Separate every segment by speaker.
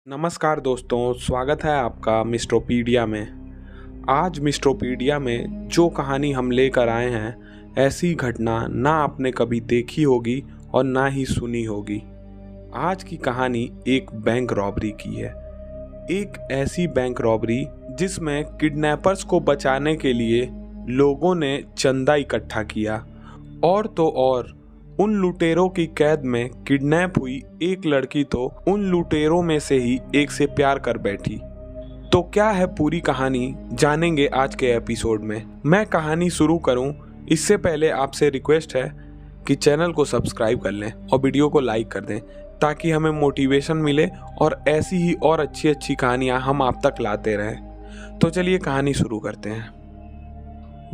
Speaker 1: नमस्कार दोस्तों, स्वागत है आपका मिस्टरोपीडिया में। आज मिस्टरोपीडिया में जो कहानी हम लेकर आए हैं, ऐसी घटना ना आपने कभी देखी होगी और ना ही सुनी होगी। आज की कहानी एक बैंक रॉबरी की है। एक ऐसी बैंक रॉबरी जिसमें किडनैपर्स को बचाने के लिए लोगों ने चंदा इकट्ठा किया और तो और उन लुटेरों की कैद में किडनैप हुई एक लड़की तो उन लुटेरों में से ही एक से प्यार कर बैठी। तो क्या है पूरी कहानी, जानेंगे आज के एपिसोड में। मैं कहानी शुरू करूं इससे पहले आपसे रिक्वेस्ट है कि चैनल को सब्सक्राइब कर लें और वीडियो को लाइक कर दें ताकि हमें मोटिवेशन मिले और ऐसी ही और अच्छी अच्छी कहानियां हम आप तक लाते रहें। तो चलिए कहानी शुरू करते हैं।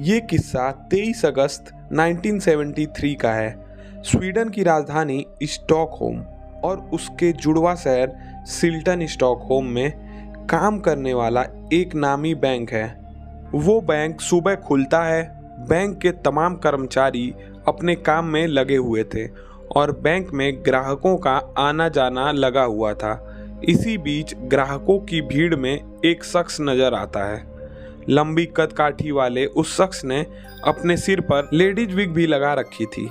Speaker 1: ये किस्सा 23 अगस्त 1973 का है। स्वीडन की राजधानी स्टॉकहोम और उसके जुड़वा शहर सिल्टन स्टॉकहोम में काम करने वाला एक नामी बैंक है। वो बैंक सुबह खुलता है। बैंक के तमाम कर्मचारी अपने काम में लगे हुए थे और बैंक में ग्राहकों का आना जाना लगा हुआ था। इसी बीच ग्राहकों की भीड़ में एक शख्स नजर आता है। लंबी कदकाठी वाले उस शख्स ने अपने सिर पर लेडीज विग भी लगा रखी थी।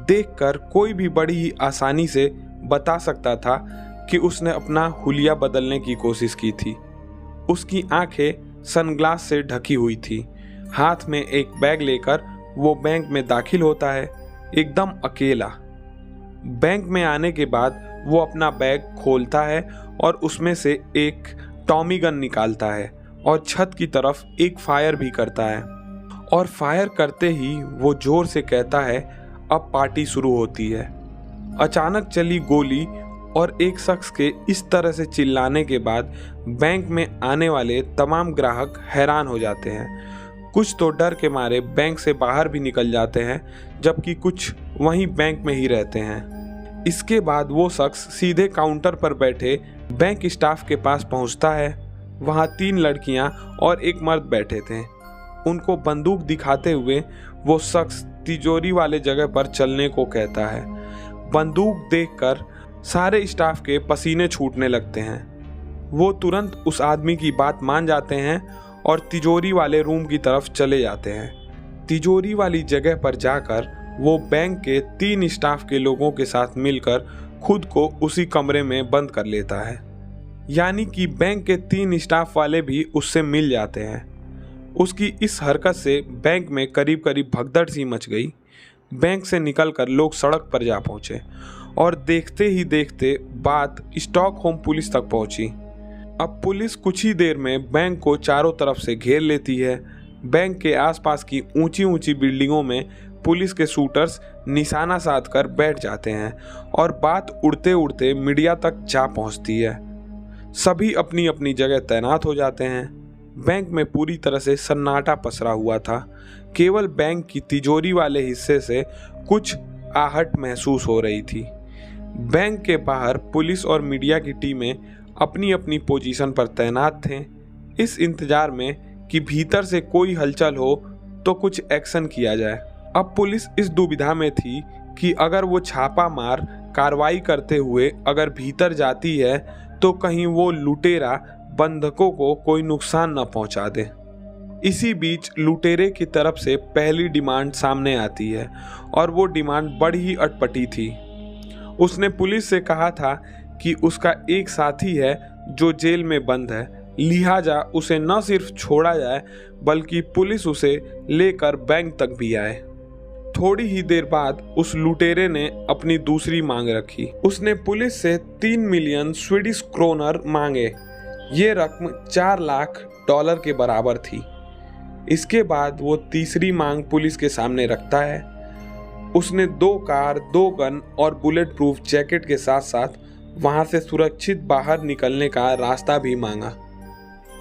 Speaker 1: देखकर कोई भी बड़ी ही आसानी से बता सकता था कि उसने अपना हुलिया बदलने की कोशिश की थी। उसकी आंखें सनग्लास से ढकी हुई थी। हाथ में एक बैग लेकर वो बैंक में दाखिल होता है, एकदम अकेला। बैंक में आने के बाद वो अपना बैग खोलता है और उसमें से एक टॉमी गन निकालता है और छत की तरफ एक फायर भी करता है। और फायर करते ही वो जोर से कहता है, अब पार्टी शुरू होती है। अचानक चली गोली और एक शख्स के इस तरह से चिल्लाने के बाद बैंक में आने वाले तमाम ग्राहक हैरान हो जाते हैं। कुछ तो डर के मारे बैंक से बाहर भी निकल जाते हैं, जबकि कुछ वहीं बैंक में ही रहते हैं। इसके बाद वो शख्स सीधे काउंटर पर बैठे बैंक स्टाफ के पास पहुंचता है। वहां 3 लड़कियां और एक मर्द बैठे थे। उनको बंदूक दिखाते हुए वो शख्स तिजोरी वाले जगह पर चलने को कहता है। बंदूक देखकर सारे स्टाफ के पसीने छूटने लगते हैं। वो तुरंत उस आदमी की बात मान जाते हैं और तिजोरी वाले रूम की तरफ चले जाते हैं। तिजोरी वाली जगह पर जाकर वो बैंक के 3 स्टाफ के लोगों के साथ मिलकर खुद को उसी कमरे में बंद कर लेता है। यानी कि बैंक के 3 स्टाफ वाले भी उससे मिल जाते हैं। उसकी इस हरकत से बैंक में करीब करीब भगदड़ सी मच गई। बैंक से निकलकर लोग सड़क पर जा पहुंचे और देखते ही देखते बात स्टॉकहोम पुलिस तक पहुंची। अब पुलिस कुछ ही देर में बैंक को चारों तरफ से घेर लेती है। बैंक के आसपास की ऊंची ऊंची बिल्डिंगों में पुलिस के शूटर्स निशाना साधकर बैठ जाते हैं और बात उड़ते उड़ते मीडिया तक जा पहुंचती है। सभी अपनी अपनी जगह तैनात हो जाते हैं। बैंक में पूरी तरह से सन्नाटा पसरा हुआ था। केवल बैंक की तिजोरी वाले हिस्से से कुछ आहट महसूस हो रही थी। बैंक के बाहर पुलिस और मीडिया की टीमें अपनी अपनी पोजीशन पर तैनात थे, इस इंतजार में कि भीतर से कोई हलचल हो तो कुछ एक्शन किया जाए। अब पुलिस इस दुविधा में थी कि अगर वो छापा मार कार्रवाई करते हुए अगर भीतर जाती है तो कहीं वो लुटेरा बंधकों को कोई नुकसान न पहुंचा दे। इसी बीच लुटेरे की तरफ से पहली डिमांड सामने आती है और वो डिमांड बड़ी ही अटपटी थी। उसने पुलिस से कहा था कि उसका एक साथी है जो जेल में बंद है, लिहाजा उसे न सिर्फ छोड़ा जाए बल्कि पुलिस उसे लेकर बैंक तक भी आए। थोड़ी ही देर बाद उस लुटेरे ने अपनी दूसरी मांग रखी। उसने पुलिस से 3 मिलियन स्वीडिश क्रोनर मांगे। ये रकम $4 लाख के बराबर थी। इसके बाद वो तीसरी मांग पुलिस के सामने रखता है। उसने 2 कार, 2 गन और बुलेट प्रूफ जैकेट के साथ साथ वहां से सुरक्षित बाहर निकलने का रास्ता भी मांगा।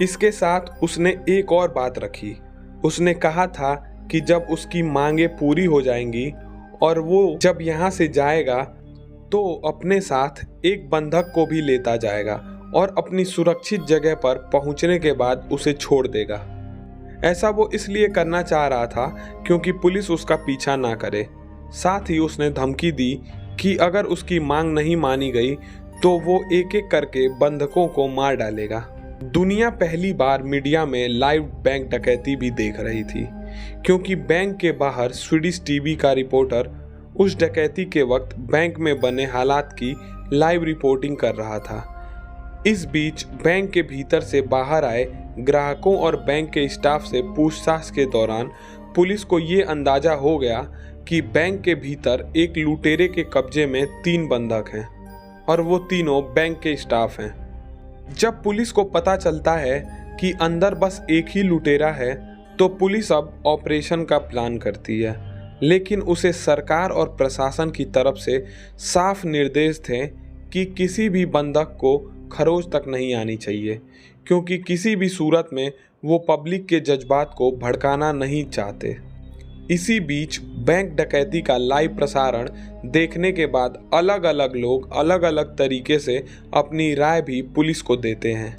Speaker 1: इसके साथ उसने एक और बात रखी। उसने कहा था कि जब उसकी मांगे पूरी हो जाएंगी और वो जब यहाँ से जाएगा तो अपने साथ एक बंधक को भी लेता जाएगा और अपनी सुरक्षित जगह पर पहुंचने के बाद उसे छोड़ देगा। ऐसा वो इसलिए करना चाह रहा था क्योंकि पुलिस उसका पीछा ना करे। साथ ही उसने धमकी दी कि अगर उसकी मांग नहीं मानी गई तो वो एक एक करके बंधकों को मार डालेगा। दुनिया पहली बार मीडिया में लाइव बैंक डकैती भी देख रही थी, क्योंकि बैंक के बाहर स्वीडिश टीवी का रिपोर्टर उस डकैती के वक्त बैंक में बने हालात की लाइव रिपोर्टिंग कर रहा था। इस बीच बैंक के भीतर से बाहर आए ग्राहकों और बैंक के स्टाफ से पूछताछ के दौरान पुलिस को ये अंदाजा हो गया कि बैंक के भीतर एक लुटेरे के कब्जे में 3 बंधक हैं और वो तीनों बैंक के स्टाफ हैं। जब पुलिस को पता चलता है कि अंदर बस एक ही लुटेरा है, तो पुलिस अब ऑपरेशन का प्लान करती है, लेकिन उसे सरकार और प्रशासन की तरफ से साफ निर्देश थे कि किसी भी बंधक को खरोच तक नहीं आनी चाहिए, क्योंकि किसी भी सूरत में वो पब्लिक के जज्बात को भड़काना नहीं चाहते। इसी बीच बैंक डकैती का लाइव प्रसारण देखने के बाद अलग अलग लोग अलग अलग तरीके से अपनी राय भी पुलिस को देते हैं।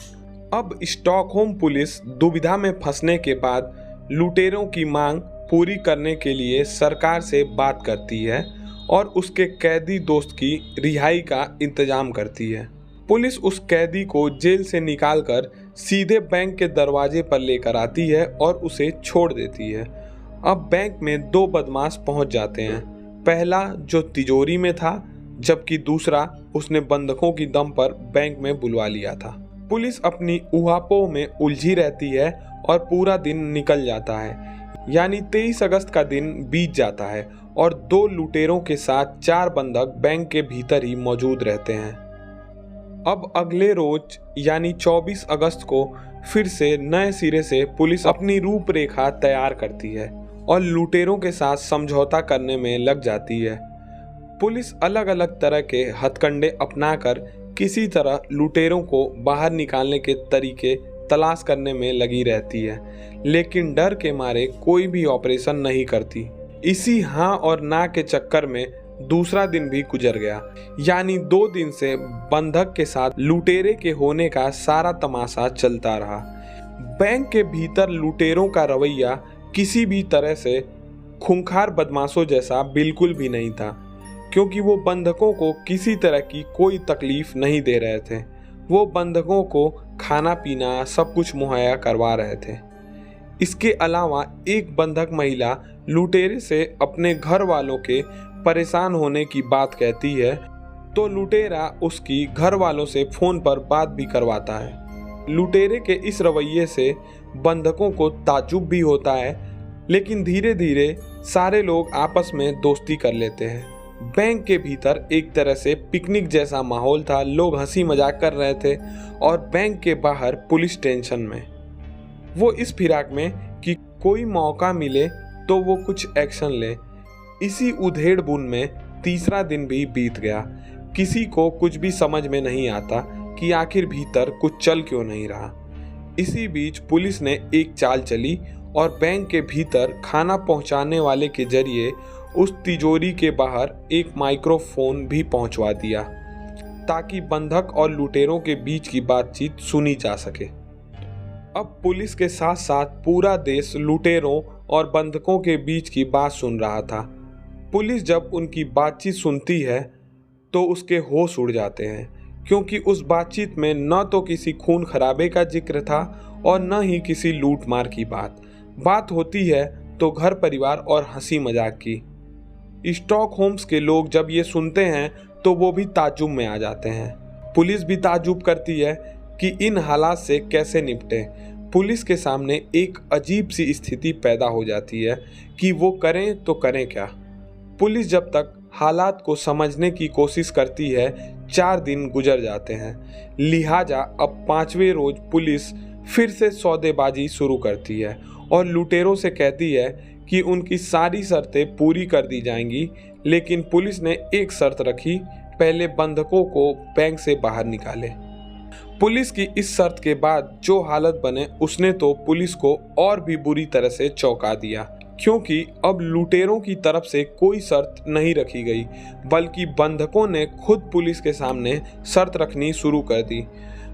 Speaker 1: अब स्टॉकहोम पुलिस दुविधा में फंसने के बाद लुटेरों की मांग पूरी करने के लिए सरकार से बात करती है और उसके कैदी दोस्त की रिहाई का इंतजाम करती है। पुलिस उस कैदी को जेल से निकालकर सीधे बैंक के दरवाजे पर लेकर आती है और उसे छोड़ देती है। अब बैंक में 2 बदमाश पहुंच जाते हैं। पहला जो तिजोरी में था, जबकि दूसरा उसने बंधकों की दम पर बैंक में बुलवा लिया था। पुलिस अपनी उहापोह में उलझी रहती है और पूरा दिन निकल जाता है, यानी 23 अगस्त का दिन बीत जाता है और 2 लुटेरों के साथ 4 बंधक बैंक के भीतर ही मौजूद रहते हैं। अब अगले रोज यानी 24 अगस्त को फिर से नए सिरे से पुलिस अपनी रूपरेखा तैयार करती है और लुटेरों के साथ समझौता करने में लग जाती है। पुलिस अलग अलग तरह के हथकंडे अपनाकर किसी तरह लुटेरों को बाहर निकालने के तरीके तलाश करने में लगी रहती है, लेकिन डर के मारे कोई भी ऑपरेशन नहीं करती। इसी हाँ और ना के चक्कर में दूसरा दिन भी गुजर गया, यानी 2 दिन से बंधक के साथ लुटेरे के होने का सारा तमाशा चलता रहा। बैंक के भीतर लुटेरों का रवैया किसी भी तरह से खूंखार बदमाशों जैसा बिल्कुल भी नहीं था, क्योंकि वो बंधकों को किसी तरह की कोई तकलीफ नहीं दे रहे थे। वो बंधकों को खाना पीना सब कुछ मुहैया करवा रहे थे। इसके अलावा एक बंधक महिला लुटेरे से अपने घर वालों के परेशान होने की बात कहती है, तो लुटेरा उसकी घर वालों से फ़ोन पर बात भी करवाता है। लुटेरे के इस रवैये से बंधकों को ताज्जुब भी होता है, लेकिन धीरे धीरे सारे लोग आपस में दोस्ती कर लेते हैं। बैंक के भीतर एक तरह से पिकनिक जैसा माहौल था, लोग हंसी मजाक कर रहे थे और बैंक के बाहर पुलिस टेंशन में। वो इस फिराक में कि कोई मौका मिले तो वो कुछ एक्शन ले। इसी उधेड़-बुन में तीसरा दिन भी बीत गया। किसी को कुछ भी समझ में नहीं आता कि आखिर भीतर कुछ चल क्यों नहीं रहा। इसी बीच पुलिस ने एक चाल चली और बैंक के भीतर खाना पहुंचाने वाले के जरिए उस तिजोरी के बाहर एक माइक्रोफोन भी पहुंचवा दिया, ताकि बंधक और लुटेरों के बीच की बातचीत सुनी जा सके। अब पुलिस के साथ साथ पूरा देश लुटेरों और बंधकों के बीच की बात सुन रहा था। पुलिस जब उनकी बातचीत सुनती है तो उसके होश उड़ जाते हैं, क्योंकि उस बातचीत में न तो किसी खून खराबे का जिक्र था और न ही किसी लूट मार की बात होती है तो घर परिवार और हंसी मजाक की। स्टॉकहोम्स के लोग जब ये सुनते हैं तो वो भी ताज्जुब में आ जाते हैं। पुलिस भी ताज्जुब करती है कि इन हालात से कैसे निपटे। पुलिस के सामने एक अजीब सी स्थिति पैदा हो जाती है कि वो करें तो करें क्या। पुलिस जब तक हालात को समझने की कोशिश करती है, 4 दिन गुजर जाते हैं। लिहाजा अब 5वें रोज पुलिस फिर से सौदेबाजी शुरू करती है और लुटेरों से कहती है कि उनकी सारी शर्तें पूरी कर दी जाएंगी, लेकिन पुलिस ने एक शर्त रखी, पहले बंधकों को बैंक से बाहर निकाले। पुलिस की इस शर्त के बाद जो हालत बने उसने तो पुलिस को और भी बुरी तरह से चौंका दिया, क्योंकि अब लुटेरों की तरफ से कोई शर्त नहीं रखी गई, बल्कि बंधकों ने खुद पुलिस के सामने शर्त रखनी शुरू कर दी।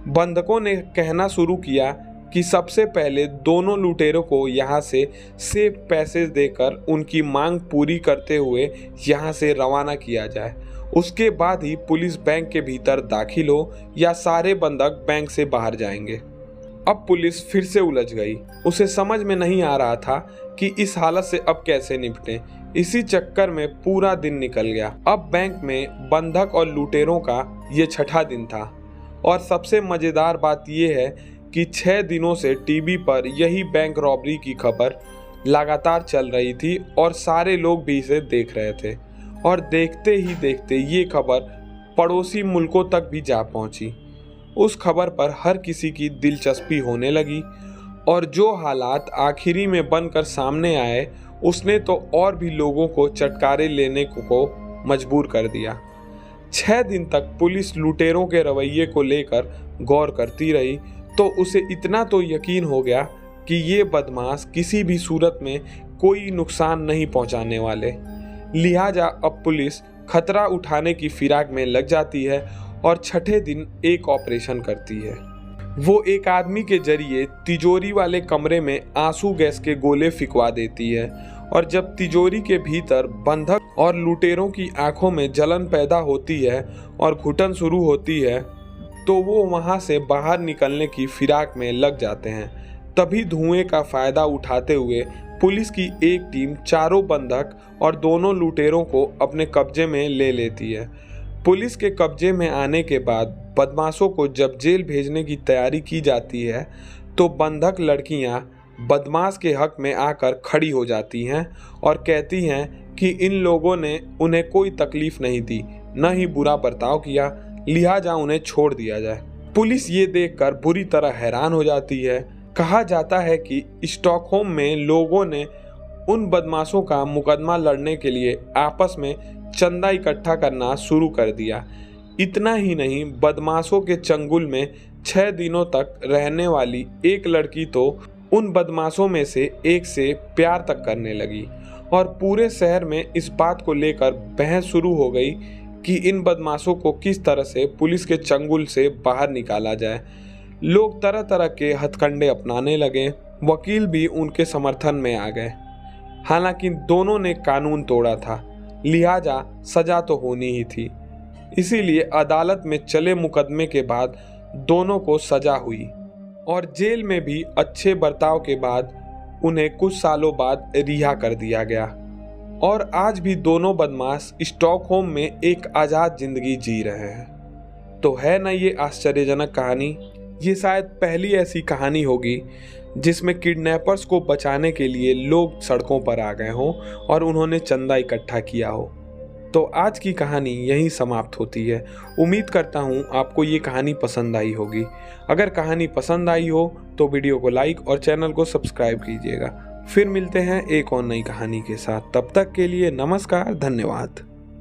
Speaker 1: बंधकों ने कहना शुरू किया कि सबसे पहले दोनों लुटेरों को यहाँ से सेफ पैसेज देकर उनकी मांग पूरी करते हुए यहाँ से रवाना किया जाए उसके बाद ही पुलिस बैंक के भीतर दाखिल हो या सारे बंधक बैंक से बाहर जाएंगे। अब पुलिस फिर से उलझ गई। उसे समझ में नहीं आ रहा था कि इस हालत से अब कैसे निपटे। इसी चक्कर में पूरा दिन निकल गया। अब बैंक में बंधक और लुटेरों का ये छठा दिन था और सबसे मज़ेदार बात यह है कि 6 दिनों से टीवी पर यही बैंक रॉबरी की खबर लगातार चल रही थी और सारे लोग भी इसे देख रहे थे और देखते ही देखते ये खबर पड़ोसी मुल्कों तक भी जा पहुंची। उस खबर पर हर किसी की दिलचस्पी होने लगी और जो हालात आखिरी में बनकर सामने आए उसने तो और भी लोगों को चटकारे लेने को मजबूर कर दिया। 6 दिन तक पुलिस लुटेरों के रवैये को लेकर गौर करती रही तो उसे इतना तो यकीन हो गया कि ये बदमाश किसी भी सूरत में कोई नुकसान नहीं पहुंचाने वाले। लिहाजा अब पुलिस खतरा उठाने की फिराक में लग जाती है और छठे दिन एक ऑपरेशन करती है। वो एक आदमी के जरिए तिजोरी वाले कमरे में आंसू गैस के गोले फिकवा देती है और जब तिजोरी के भीतर बंधक और लुटेरों की आंखों में जलन पैदा होती है और घुटन शुरू होती है तो वो वहाँ से बाहर निकलने की फिराक में लग जाते हैं। तभी धुएं का फायदा उठाते हुए पुलिस की एक टीम चारों बंधक और दोनों लुटेरों को अपने कब्जे में ले लेती है। पुलिस के कब्जे में आने के बाद बदमाशों को जब जेल भेजने की तैयारी की जाती है तो बंधक लड़कियां बदमाश के हक में आकर खड़ी हो जाती हैं और कहती हैं कि इन लोगों ने उन्हें कोई तकलीफ नहीं दी, न ही बुरा बर्ताव किया, लिहाजा उन्हें छोड़ दिया जाए। पुलिस ये देखकर बुरी तरह हैरान हो जाती है। कहा जाता है कि स्टॉकहोम में लोगों ने उन बदमाशों का मुकदमा लड़ने के लिए आपस में चंदा इकट्ठा करना शुरू कर दिया। इतना ही नहीं, बदमाशों के चंगुल में 6 दिनों तक रहने वाली एक लड़की तो उन बदमाशों में से एक से प्यार तक करने लगी और पूरे शहर में इस बात को लेकर बहस शुरू हो गई कि इन बदमाशों को किस तरह से पुलिस के चंगुल से बाहर निकाला जाए। लोग तरह तरह के हथकंडे अपनाने लगे। वकील भी उनके समर्थन में आ गए। हालांकि दोनों ने कानून तोड़ा था, लिहाजा सजा तो होनी ही थी। इसीलिए अदालत में चले मुकदमे के बाद दोनों को सजा हुई और जेल में भी अच्छे बर्ताव के बाद उन्हें कुछ सालों बाद रिहा कर दिया गया और आज भी दोनों बदमाश स्टॉकहोम में एक आज़ाद जिंदगी जी रहे हैं। तो है ना ये आश्चर्यजनक कहानी। ये शायद पहली ऐसी कहानी होगी जिसमें किडनैपर्स को बचाने के लिए लोग सड़कों पर आ गए हों और उन्होंने चंदा इकट्ठा किया हो। तो आज की कहानी यहीं समाप्त होती है। उम्मीद करता हूँ आपको ये कहानी पसंद आई होगी। अगर कहानी पसंद आई हो तो वीडियो को लाइक और चैनल को सब्सक्राइब कीजिएगा। फिर मिलते हैं एक और नई कहानी के साथ। तब तक के लिए नमस्कार, धन्यवाद।